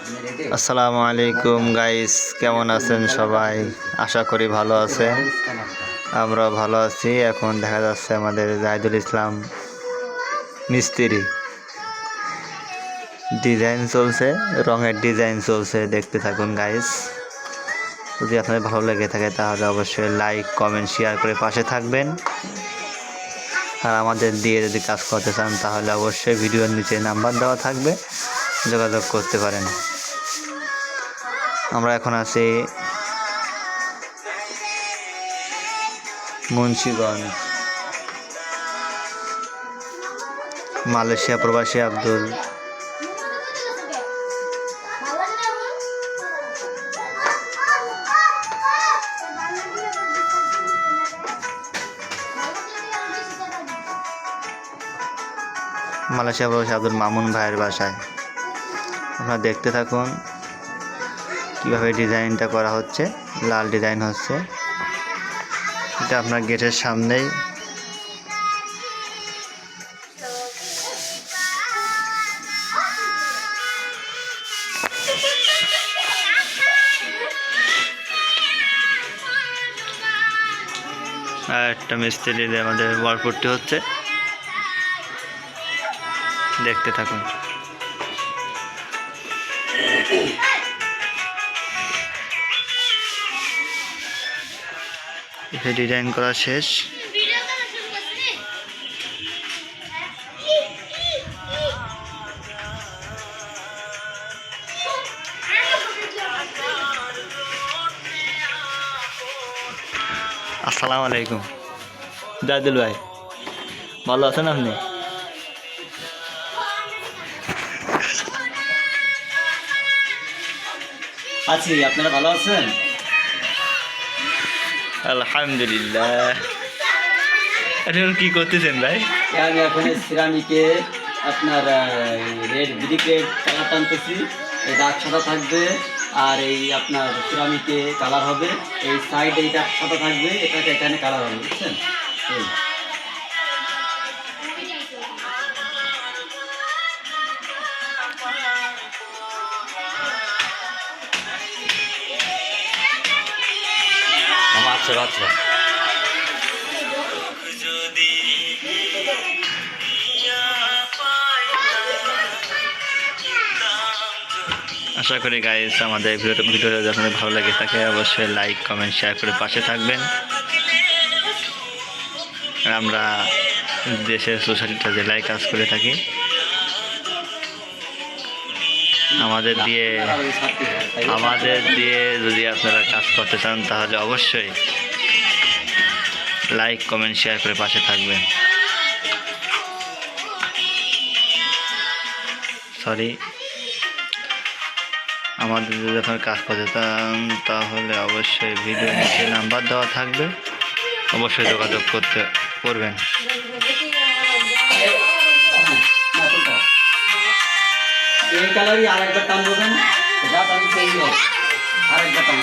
আসসালামু আলাইকুম গাইস, কেমন আছেন সবাই? আশা করি ভালো আছেন। আমরা ভালো আছি। এখন দেখা যাচ্ছে আমাদের জাহিদুল ইসলাম মিস্ত্রি ডিজাইন চলছে, রঙের ডিজাইন চলছে, দেখতে থাকুন গাইস। যদি আপনাদের ভালো লেগে থাকে তাহলে অবশ্যই লাইক কমেন্ট শেয়ার করে পাশে থাকবেন। আর আমাদের দিয়ে যদি কাজ করতে চান তাহলে অবশ্যই ভিডিওর নিচে নাম্বার দেওয়া থাকবে, যোগাযোগ করতে পারেন। আমরা এখন আছি মুন্সিগঞ্জ। মালয়েশিয়া প্রবাসী আব্দুল মামুন ভাইয়ের বাসায়। আপনারা দেখতে থাকুন কিভাবে ডিজাইনটা করা হচ্ছে। লাল ডিজাইন হচ্ছে, এটা আপনার গেটের সামনেই। আর একটা মিস্ত্রি আমাদের ওয়ারপুটটি হচ্ছে, দেখতে থাকুন। এটা ডিজাইন করা শেষ। আসসালামু আলাইকুম জাহিদুল ভাই, ভালো আছেন আপনি? আছি, আপনারা ভালো আছেন? আলহামদুলিল্লাহ। এখন কি করতেছেন ভাই? আমি এখন সিরামিকে আপনার রেড ব্রিক রেড কালার টানতেছি। এই দাগ সাদা থাকবে, আর এই আপনার সিরামিকে কালার হবে। এই সাইডে এইটা সাদা থাকবে, এটাকে এখানে কালার হবে, বুঝছেন? এই আচ্ছা আচ্ছা। আশা করি গাইস আমাদের ভিডিওটা যখন ভালো লাগে থাকে অবশ্যই লাইক কমেন্ট শেয়ার করে পাশে থাকবেন। আমরা দেশের 64টা জেলায় কাজ করে থাকি। আমাদের দিয়ে যদি আপনারা কাজ করতে চান তাহলে অবশ্যই লাইক কমেন্ট শেয়ার করে পাশে থাকবেন। আমাদের যদি আপনারা কাজ করতে চান তাহলে অবশ্যই ভিডিও নিচে নাম্বার দেওয়া থাকবে, অবশ্যই যোগাযোগ করবেন। এই কালারই আরেকবার টান দেবেন, যা টান সেই আরেকবার টান।